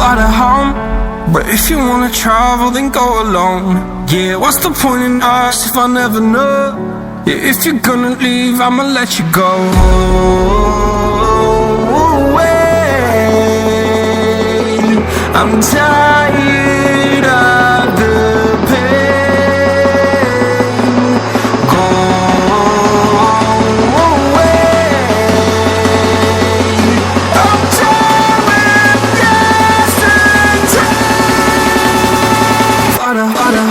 fly to home. But if you wanna travel, then go alone. Yeah, what's the point in us if I never know? Yeah, if you're gonna leave, I'ma let you go. I'm tired of the pain. Go away. I'm tired with yesterday. Fada, fada.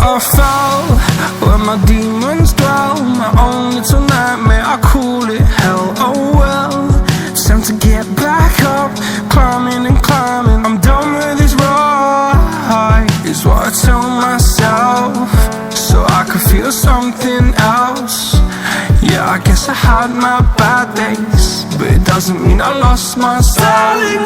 I fell where my demons dwell. My own little nightmare, I call it hell. Oh well, it's time to get back up. Climbing and climbing, I'm done with this ride, is what I tell myself, so I could feel something else. Yeah, I guess I had my bad days, but it doesn't mean I lost my style.